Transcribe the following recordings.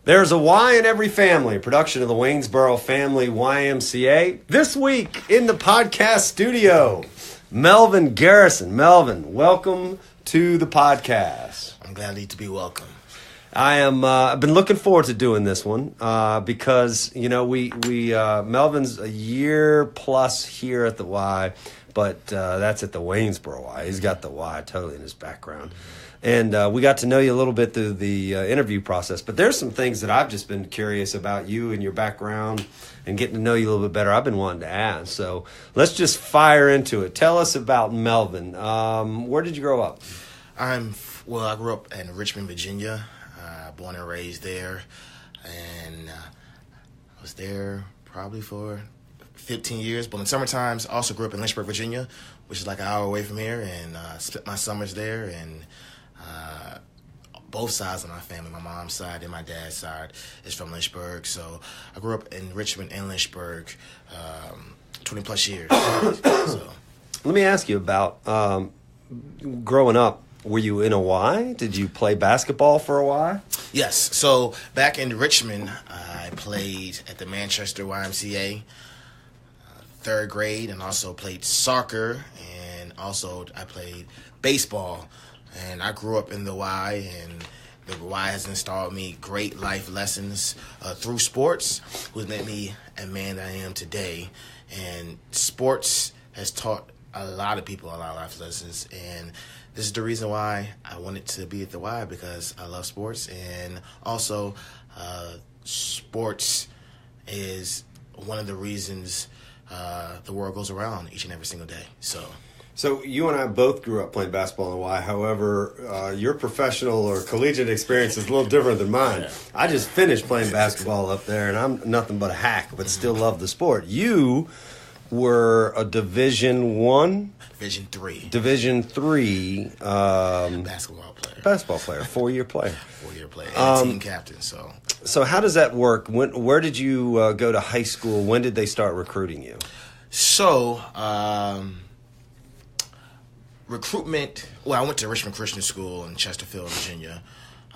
There's a Y in every family, a production of the Waynesboro Family YMCA. This week in the podcast studio, Melvin Garrison. Melvin, welcome to the podcast. I'm glad to be welcome. I've been looking forward to doing this one because Melvin's a year plus here at the Y, but that's at the Waynesboro Y. He's got the Y totally in his background. And we got to know you a little bit through the interview process. But there's some things that I've just been curious about you and your background and getting to know you a little bit better. I've been wanting to ask. So let's just fire into it. Tell us about Melvin. Where did you grow up? I grew up in Richmond, Virginia. Born and raised there. And I was there probably for 15 years. But in summer times, I also grew up in Lynchburg, Virginia, which is like an hour away from here. And spent my summers there. And both sides of my family, my mom's side and my dad's side, is from Lynchburg. So I grew up in Richmond and Lynchburg 20 plus years. So. Let me ask you about growing up. Were you in a Y? Did you play basketball for a Y? Yes. So back in Richmond, I played at the Manchester YMCA, third grade, and also played soccer, and also I played baseball. And I grew up in the Y, and the Y has installed me great life lessons through sports, which made me a man that I am today. And sports has taught a lot of people a lot of life lessons. And this is the reason why I wanted to be at the Y, because I love sports. And also, sports is one of the reasons the world goes around each and every single day. So you and I both grew up playing basketball in the Y. However, your professional or collegiate experience is a little different than mine. Yeah. I just finished playing basketball up there, and I'm nothing but a hack, but still love the sport. You were a Division I? Division III basketball player. 4-year player. 4-year player. And team captain. So how does that work? Where did you go to high school? When did they start recruiting you? So, recruitment, I went to Richmond Christian School in Chesterfield, Virginia.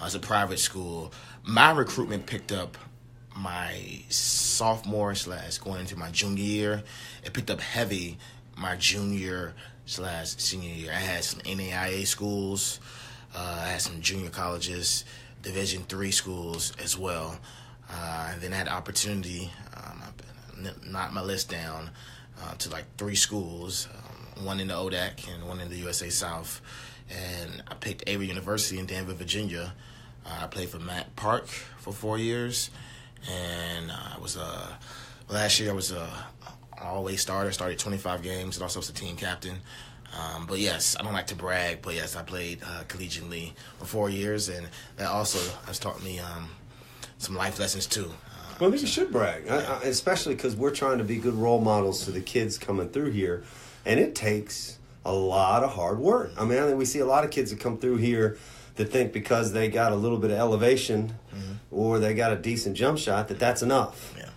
It's a private school. My recruitment picked up my sophomore / going into my junior year. It picked up heavy my junior / senior year. I had some NAIA schools. I had some junior colleges, Division III schools as well. And then I had the opportunity, knocked my list down to like 3 schools, one in the ODAC and one in the USA South. And I picked Avery University in Danville, Virginia. I played for Matt Park for 4 years. And last year I was always starter, started 25 games, and also was a team captain. But yes, I don't like to brag, but yes, I played collegiately for 4 years, and that also has taught me some life lessons too. Well, you should brag, especially because we're trying to be good role models to the kids coming through here, and it takes a lot of hard work. I think we see a lot of kids that come through here that think because they got a little bit of elevation or they got a decent jump shot that's enough. Yeah.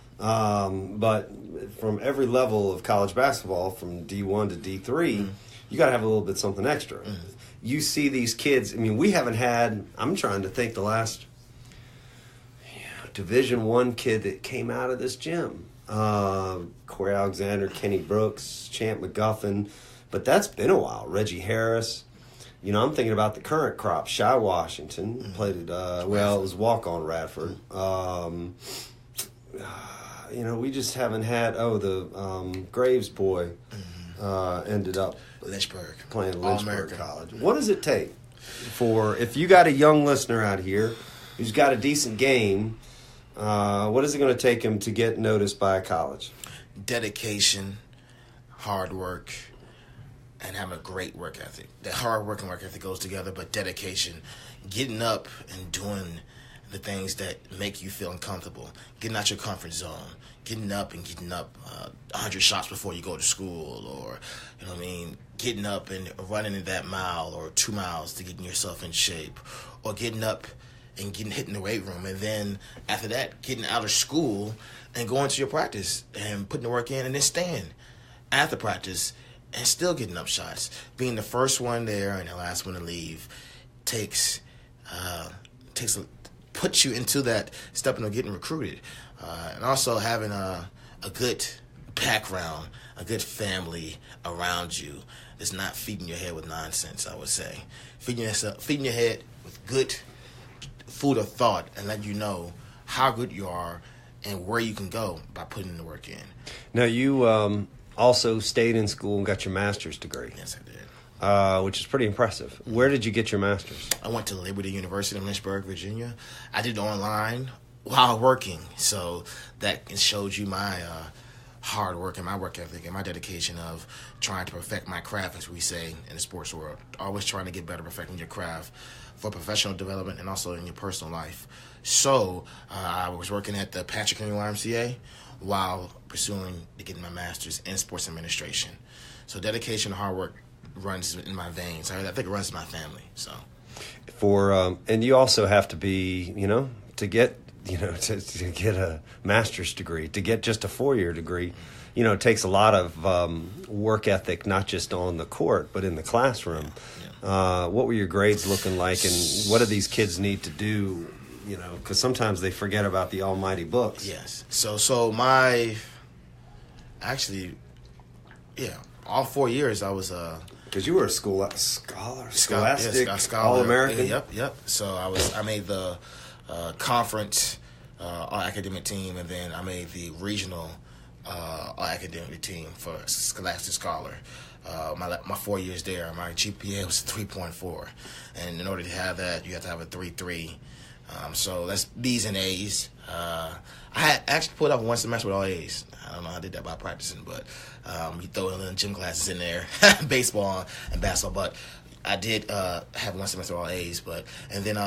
But from every level of college basketball, from D1 to D3, you got to have a little bit something extra. You see these kids, we haven't had, I'm trying to think the last Division I kid that came out of this gym. Corey Alexander, Kenny Brooks, Champ McGuffin, but that's been a while. Reggie Harris. I'm thinking about the current crop. Shy Washington played it was walk-on Radford. We just haven't had, the Graves boy ended up Lynchburg, playing Lynchburg College. What does it take if you got a young listener out here who's got a decent game, what is it going to take him to get noticed by a college? Dedication, hard work, and have a great work ethic. That hard work and work ethic goes together, but dedication, getting up and doing the things that make you feel uncomfortable, getting out your comfort zone, getting up 100 shots before you go to school, or getting up and running in that mile or 2 miles to getting yourself in shape, or getting up and hitting the weight room, and then after that getting out of school and going to your practice and putting the work in, and then staying after practice and still getting up shots. Being the first one there and the last one to leave takes put you into that stepping of getting recruited. And also having a good background, a good family around you that's not feeding your head with nonsense, I would say. Feeding your head with good food of thought and let you know how good you are and where you can go by putting the work in. Now, you also stayed in school and got your master's degree. Yes, I did. Which is pretty impressive. Where did you get your master's? I went to Liberty University in Lynchburg, Virginia. I did it online while working, so that showed you my hard work and my work ethic and my dedication of trying to perfect my craft, as we say in the sports world. Always trying to get better, perfecting your craft for professional development and also in your personal life. So I was working at the Patrick Henry YMCA while pursuing to get my master's in sports administration. So dedication and hard work runs in my veins. I think it runs in my family. So and you also have to be, to get a master's degree, to get just a 4-year degree, it takes a lot of work ethic, not just on the court, but in the classroom. Yeah. What were your grades looking like, and what do these kids need to do, because sometimes they forget about the almighty books. Yes. So all 4 years I was because you were a scholastic All-American. Yep. So I made the conference all-academic team, and then I made the regional all-academic team for Scholastic Scholar. My 4 years there, my GPA was 3.4, and in order to have that, you have to have a 3.3. So that's B's and A's. I had actually pulled off one semester with all A's. I don't know how I did that by practicing, but you throw in little gym classes in there, baseball and basketball. But I did have one semester with all A's. And then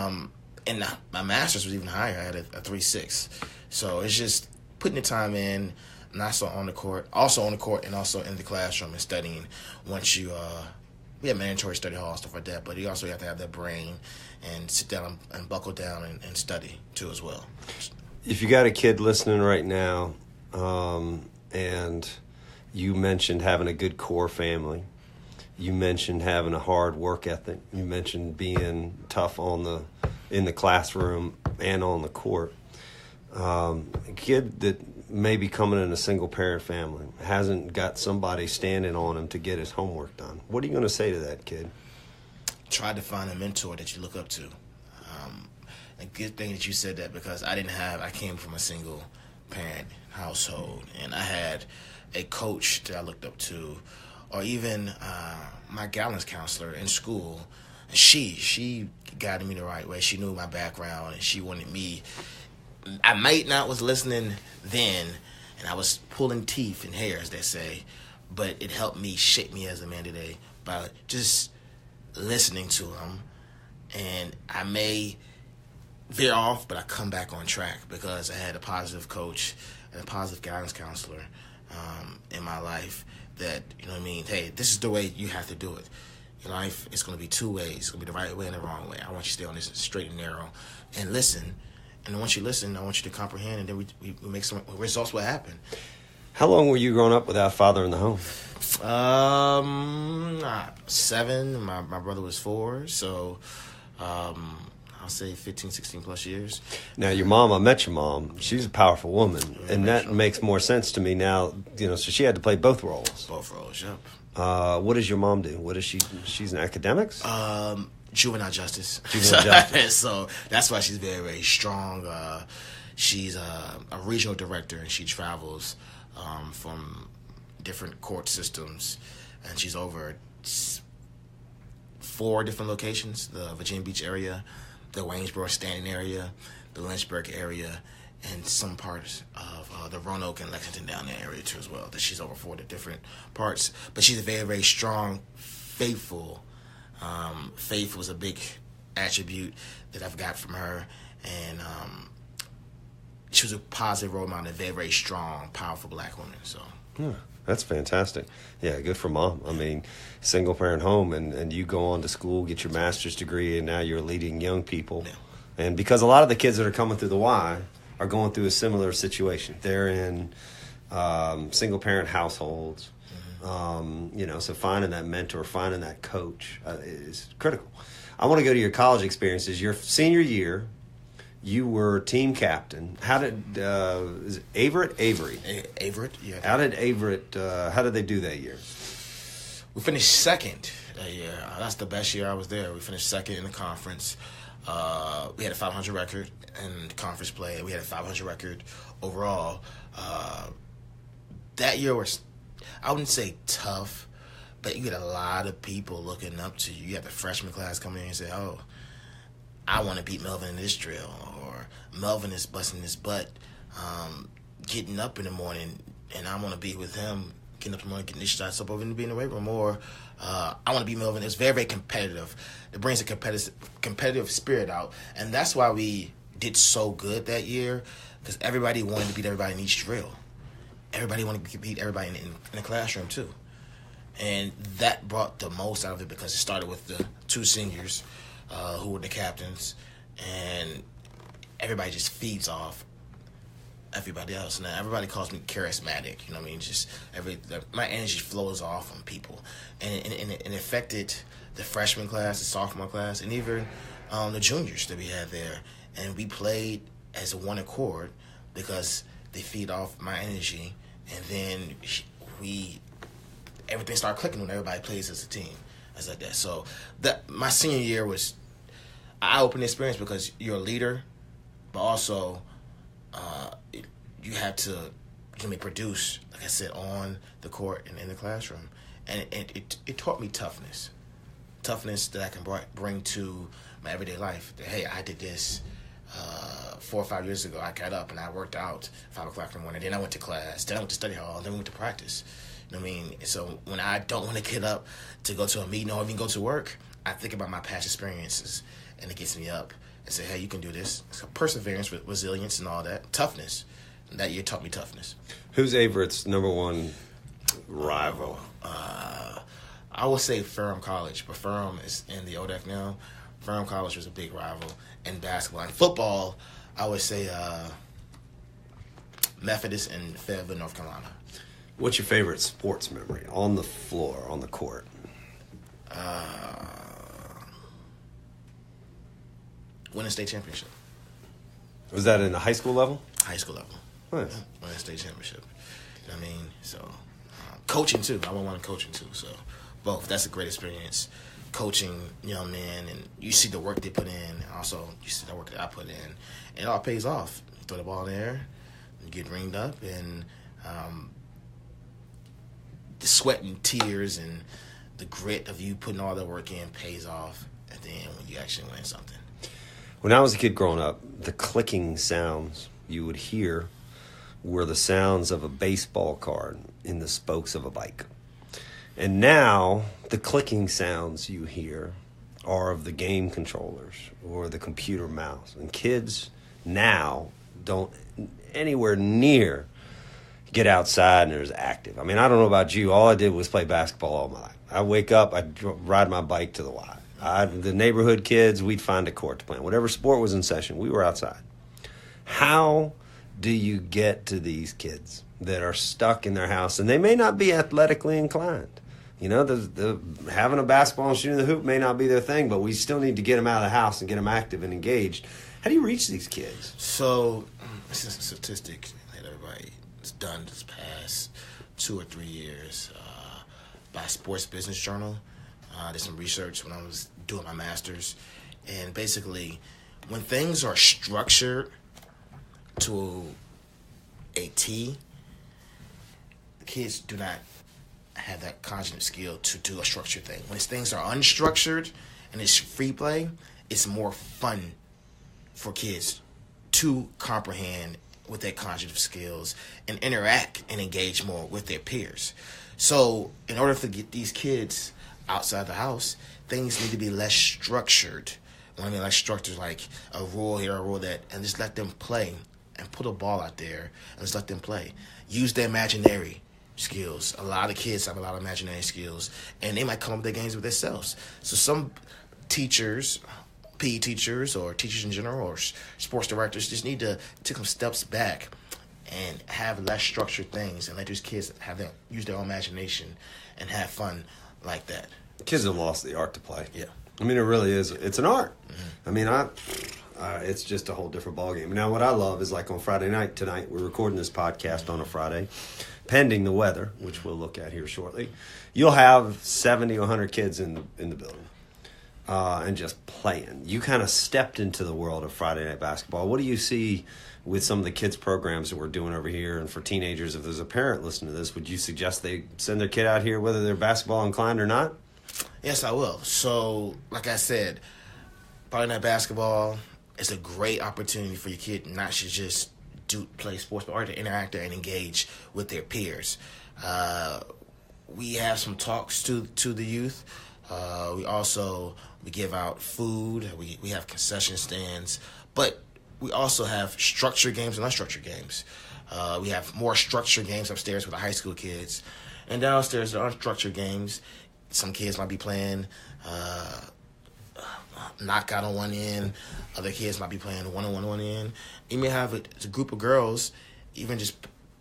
my master's was even higher. I had a 3.6. So it's just putting the time in, not so on the court, and also in the classroom and studying. Once you we have mandatory study hall and stuff like that, but you also have to have that brain and sit down and buckle down and study too as well. If you got a kid listening right now, and you mentioned having a good core family, you mentioned having a hard work ethic, you mentioned being tough in the classroom and on the court. A kid that may be coming in a single parent family, hasn't got somebody standing on him to get his homework done. What are you going to say to that kid? Try to find a mentor that you look up to. A good thing that you said that, because I came from a single parent household, and I had a coach that I looked up to, or even my guidance counselor in school. She guided me the right way. She knew my background, and she wanted me. I might not was listening then, and I was pulling teeth and hair, as they say, but it helped me shape me as a man today by just listening to him. And I may veer off, but I come back on track because I had a positive coach and a positive guidance counselor in my life that, hey, this is the way you have to do it. Your life is going to be two ways. It's going to be the right way and the wrong way. I want you to stay on this straight and narrow and listen. And once you listen, I want you to comprehend, and then we make some results will happen. How long were you growing up without a father in the home? 7. My brother was 4, so I'll say 15, 16 plus years. Now, your mom, I met your mom. She's a powerful woman, and that makes more sense to me now. So she had to play both roles. Both roles, yep. What does your mom do? What is she? She's in academics? Juvenile justice. So that's why she's very, very strong. She's a regional director, and she travels from different court systems, and she's over 4 different locations: the Virginia Beach area, the Waynesboro Stanton area, the Lynchburg area, and some parts of the Roanoke and Lexington down there area too as well. That she's over 4 different parts, but she's a very, very strong, faithful. Faith was a big attribute that I've got from her, and she was a positive role model, a very, very strong, powerful black woman. So yeah, that's fantastic. Yeah, good for mom. I mean, single parent home, and you go on to school, get your master's degree, and now you're leading young people. Yeah. And because a lot of the kids that are coming through the Y are going through a similar situation. They're in single parent households. So finding that mentor, finding that coach is critical. I want to go to your college experiences. Your senior year, You were team captain. How did is it Averett? Avery. Averett, yeah. How did Averett? How did they do that year? We finished second that year. That's the best year I was there. We finished second in the conference. We had a 500 record in conference play. We had a 500 record overall. That year was, I wouldn't say tough, but you had a lot of people looking up to you. You had the freshman class coming in and say, "Oh, I want to beat Melvin in this drill," or "Melvin is busting his butt, getting up in the morning, and I want to be with him, getting up in the morning, getting his shots up over and be in the weight room," or I want to beat Melvin. It's very, very competitive. It brings a competitive spirit out, and that's why we did so good that year, because everybody wanted to beat everybody in each drill. Everybody wanted to beat everybody in the classroom too, and that brought the most out of it because it started with the two seniors who were the captains, and everybody just feeds off everybody else. Now everybody calls me charismatic. You know what I mean? Just my energy flows off on people, and it affected the freshman class, the sophomore class, and even the juniors that we had there. And we played as a one accord because they feed off my energy, and then everything started clicking when everybody plays as a team. It's like that. So my senior year was an eye-opening experience because you're a leader, but also you have to produce, like I said, on the court and in the classroom. And it taught me toughness that I can bring to my everyday life. That, hey, I did this 4 or 5 years ago. I got up and I worked out 5 o'clock in the morning. Then I went to class. Then I went to study hall. Then we went to practice. You know what I mean? So when I don't want to get up to go to a meeting or even go to work, I think about my past experiences, and it gets me up and say, hey, you can do this. So perseverance, resilience, and all that. Toughness. And that year taught me toughness. Who's Averett's number one rival? I would say Ferrum College, but Ferrum is in the ODEC now. Ferrum College was a big rival in basketball. In football, I would say Methodist in Fayetteville, North Carolina. What's your favorite sports memory on the floor, on the court? Winning state championship. Was that in the high school level? High school level. Nice. Winning state championship. You know what I mean? So, coaching too. I want coaching too. So, both. That's a great experience. Coaching young men, and you see the work they put in, and also you see the work that I put in. And it all pays off. You throw the ball in the air, you get ringed up, and the sweat and tears and the grit of you putting all that work in pays off at the end when you actually win something. When I was a kid growing up, the clicking sounds you would hear were the sounds of a baseball card in the spokes of a bike. And now the clicking sounds you hear are of the game controllers or the computer mouse. And kids now don't anywhere near get outside and are as active. I mean, I don't know about you. All I did was play basketball all my life. I wake up, I'd ride my bike to the Y. The neighborhood kids, we'd find a court to play. Whatever sport was in session, we were outside. How do you get to these kids that are stuck in their house and they may not be athletically inclined? You know, the having a basketball and shooting the hoop may not be their thing, but we still need to get them out of the house and get them active and engaged. How do you reach these kids? So, this is a statistic that everybody's done this past 2 or 3 years by Sports Business Journal. I did some research when I was doing my master's. And basically, when things are structured to a T, kids do not have that cognitive skill to do a structured thing. When things are unstructured and it's free play, it's more fun for kids to comprehend with their cognitive skills and interact and engage more with their peers. So in order to get these kids outside the house, things need to be less structured. When I mean less structured, like a rule here, a rule that, and just let them play and put a ball out there and just let them play. Use their imaginary skills. A lot of kids have a lot of imaginary skills, and they might come up with their games with themselves. So some teachers, PE teachers or teachers in general or sports directors just need to take some steps back and have less structured things and let these kids use their own imagination and have fun like that. Kids have lost the art to play. Yeah. I mean, it really is. It's an art. I mean, it's just a whole different ballgame. Now, what I love is like on Friday night tonight, we're recording this podcast on a Friday, pending the weather, which we'll look at here shortly. You'll have 70 or 100 kids in the building and just playing. You kind of stepped into the world of Friday night basketball. What do you see with some of the kids' programs that we're doing over here? And for teenagers, if there's a parent listening to this, would you suggest they send their kid out here whether they're basketball inclined or not? Yes, I will. So, like I said, Friday night basketball is a great opportunity for your kid not to just play sports, but to interact and engage with their peers. We have some talks to the youth. We give out food. We have concession stands, but we also have structured games and unstructured games. We have more structured games upstairs with the high school kids, and downstairs the unstructured games. Some kids might be playing knockout on one end. Other kids might be playing one-on-one on one end. You may have a group of girls even just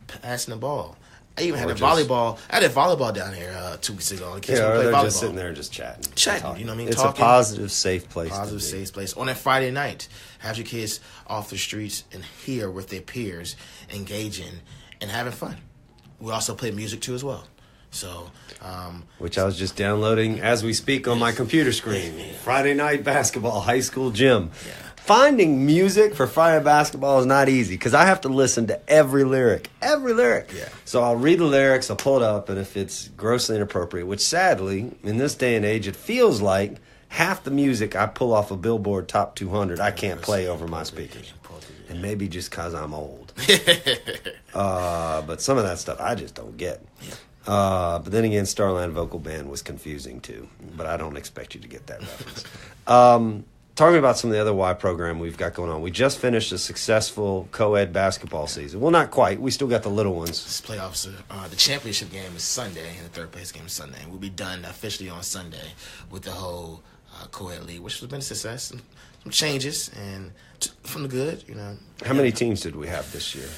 passing the ball. I even had volleyball. I had a volleyball down here 2 weeks ago. Kids they're just sitting there just chatting. You know what I mean? It's talking. A positive, safe place. Positive, safe place. On that Friday night, have your kids off the streets and here with their peers, engaging and having fun. We also play music too as well. So, which I was just downloading as we speak on my computer screen. Friday night basketball, high school gym. Yeah. Finding music for Friday basketball is not easy because I have to listen to every lyric. Yeah. So I'll read the lyrics, I'll pull it up, and if it's grossly inappropriate, which sadly, in this day and age, it feels like half the music I pull off a Billboard Top 200 I can't play over my speakers. And maybe just because I'm old. But some of that stuff I just don't get. Yeah. But then again, Starland Vocal Band was confusing too. But I don't expect you to get that reference. Talking about some of the other Y program we've got going on. We just finished a successful co-ed basketball season. Well, not quite. We still got the little ones. This playoffs, the championship game is Sunday, and the third place game is Sunday. We'll be done officially on Sunday with the whole co-ed league, which has been a success. Some changes and from the good, you know. How many teams did we have this year?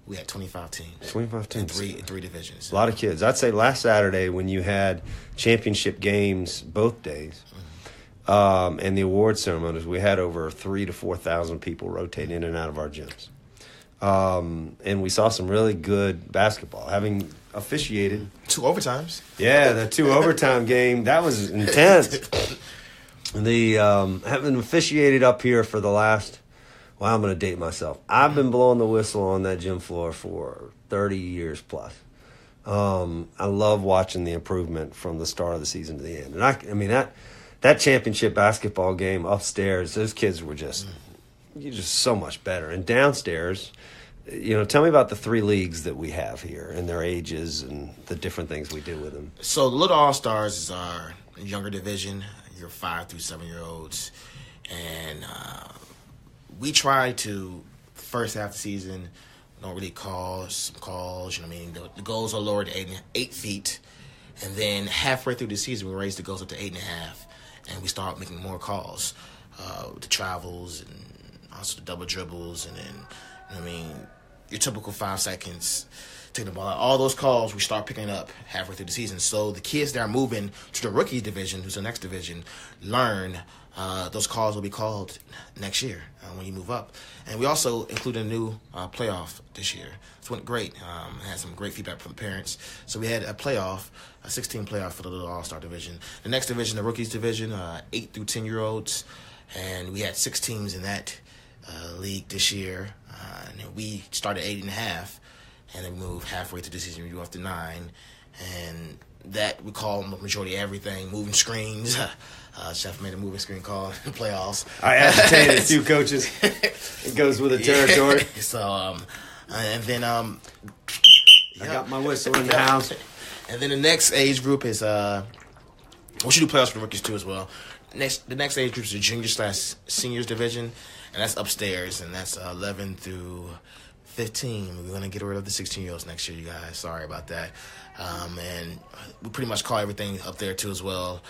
We had 25 teams. 25 teams. In three divisions. A lot of kids. I'd say last Saturday when you had championship games both days and the award ceremonies, we had over 3,000 to 4,000 people rotate in and out of our gyms. And we saw some really good basketball. Having officiated 2 overtimes. Yeah, the 2 overtime game, that was intense. Having officiated up here for the last, well, I'm going to date myself. I've been blowing the whistle on that gym floor for 30 years plus. I love watching the improvement from the start of the season to the end. And I mean that championship basketball game upstairs, those kids were just so much better. And downstairs, you know, tell me about the 3 leagues that we have here and their ages and the different things we do with them. So the Little All-Stars is our younger division, your 5 through 7-year-olds. And we try to, first half of the season, don't really call some calls, you know what I mean? The goals are lowered to 8 feet. And then halfway through the season, we raise the goals up to 8.5. And we start making more calls. The travels and also the double dribbles and then, you know what I mean, your typical 5 seconds, taking the ball out. All those calls we start picking up halfway through the season. So the kids that are moving to the rookie division, who's the next division, learn those calls will be called next year when you move up. And we also included a new playoff this year. It went great. Had some great feedback from the parents. So we had a playoff, a 16 playoff for the Little All-Star division. The next division, the rookies division, 8 through 10-year-olds. And we had 6 teams in that league this year. And then we started 8.5. And then we moved halfway through the season, we go up to 9. And that we call the majority of everything, moving screens. Jeff made a moving screen call in the playoffs. I agitated a few coaches. It goes with the territory. So, and then I got my whistle in the house. And then the next age group is we should do playoffs for the rookies too as well. The next age group is the junior/seniors division, and that's upstairs, and that's 11 through 15. We're going to get rid of the 16-year-olds next year, you guys. Sorry about that. And we pretty much call everything up there, too, as well.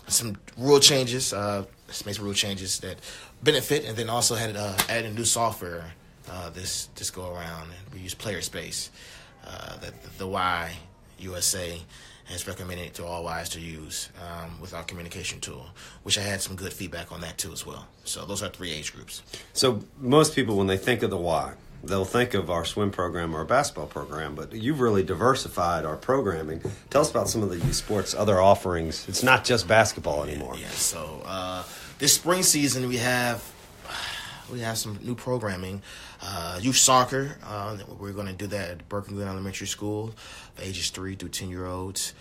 Some rule changes, made some rule changes that benefit, and then also had added a new software this go around. And we use Player Space, the Y USA, and it's recommended to all Ys to use with our communication tool, which I had some good feedback on that too as well. So those are 3 age groups. So most people, when they think of the Y, they'll think of our swim program or our basketball program, but you've really diversified our programming. Tell us about some of the youth sports, other offerings. It's not just basketball anymore. Yeah, so this spring season we have some new programming. Youth soccer, we're going to do that at Berkeley Glen Elementary School for ages 3 through 10-year-olds.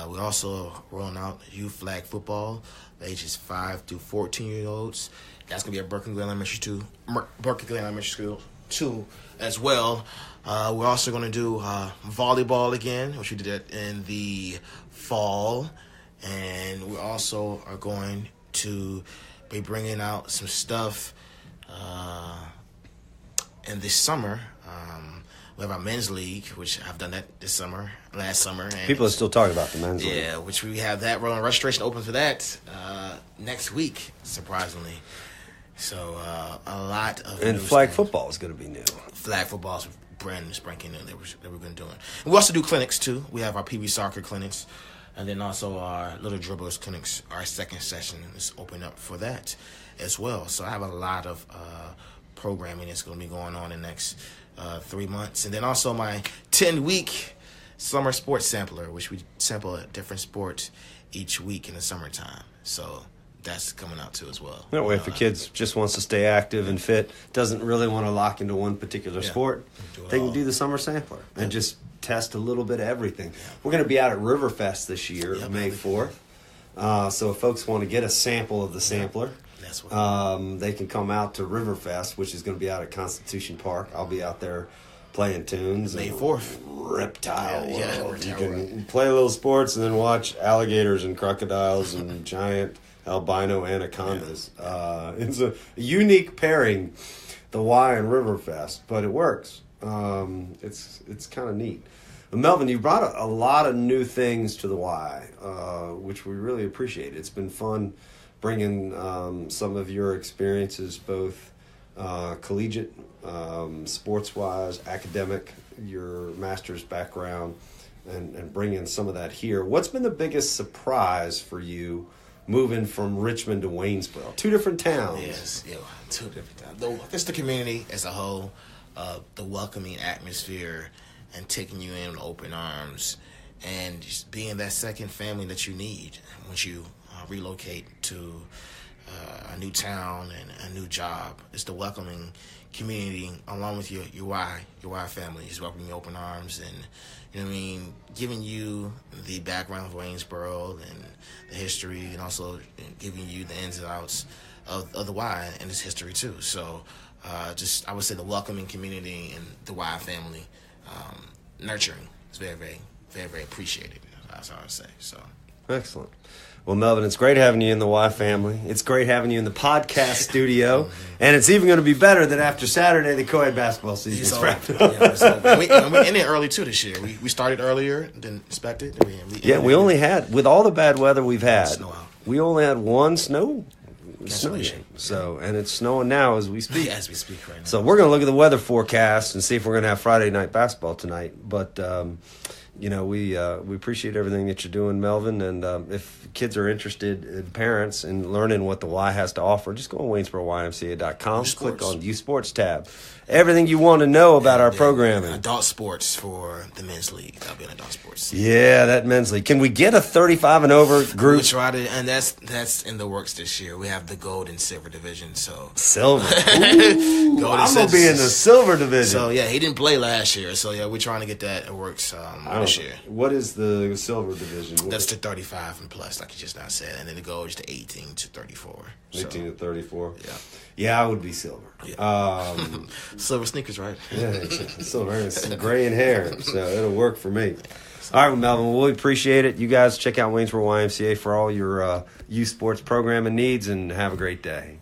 We're also rolling out youth flag football for ages 5 through 14-year-olds. That's going to be at Berkeley Glen Elementary School too, as well. We're also going to do volleyball again, which we did that in the fall, and we also are going to be bringing out some stuff in this summer. We have our men's league, which I've done that last summer. And people are still talking about the men's league. Yeah, which we have that rolling. Registration open for that next week, surprisingly. So a lot of and flag football is going to be new. Flag football is brand new, spanking new that we're going to do. And we also do clinics too. We have our PB soccer clinics, and then also our little dribblers clinics. Our second session is open up for that as well. So I have a lot of programming that's going to be going on in the next 3 months, and then also my 10-week summer sports sampler, which we sample a different sport each week in the summertime. So that's coming out too as well. That way, if a kid just wants to stay active and fit, doesn't really want to lock into one particular sport, they can do the summer sampler and just test a little bit of everything. We're going to be out at Riverfest this year, May 4th. So if folks want to get a sample of the sampler, they can come out to Riverfest, which is going to be out at Constitution Park. I'll be out there playing tunes. May 4th. Reptile World. You can play a little sports and then watch alligators and crocodiles and giant albino anacondas. It's a unique pairing, the Y and Riverfest, but it works. It's kind of neat. Melvin, you brought a lot of new things to the Y, which we really appreciate. It's been fun bringing some of your experiences, both collegiate, sports-wise, academic, your master's background, and bringing some of that here. What's been the biggest surprise for you moving from Richmond to Waynesboro? 2 different towns. Yes, 2 different towns. Just the community as a whole, the welcoming atmosphere, and taking you in with open arms, and just being that second family that you need once you relocate to a new town and a new job. It's the welcoming community along with your Y family is welcoming you open arms, and you know what I mean, giving you the background of Waynesboro and the history, and also giving you the ins and outs of the Y and its history too. So I would say the welcoming community and the Y family, nurturing, is very, very, very, very appreciated. That's all I would say. So excellent. Well, Melvin, it's great having you in the Y family. It's great having you in the podcast studio. And it's even going to be better that after Saturday, the co-ed basketball season is wrapped up. We ended early, too, this year. We started earlier than expected. We only had, with all the bad weather we've had, we only had one snow game. So, and it's snowing now as we speak. As we speak right now. So we're going to look at the weather forecast and see if we're going to have Friday night basketball tonight. But we appreciate everything that you're doing, Melvin. And if kids are interested, parents, in learning what the Y has to offer, just go on WaynesboroYMCA.com, click on Youth Sports tab. Everything you want to know about our programming. Adult sports for the men's league. That'll be an adult sports. Yeah, that men's league. Can we get a 35 and over group? We try to, and that's in the works this year. We have the gold and silver division. So silver. Ooh, I'm gonna be in the silver division. So yeah, he didn't play last year. So yeah, we're trying to get that. It works this year. What is the silver division? That's the 35 and plus, like you just now said, and then the gold is the 18 to 34. 18 to 34. Yeah. Yeah, I would be silver. Yeah. Silver sneakers, right? Yeah, silver. It's gray in hair, so it'll work for me. All right, well, Melvin, we appreciate it. You guys check out Waynesboro YMCA for all your youth sports programming needs, and have a great day.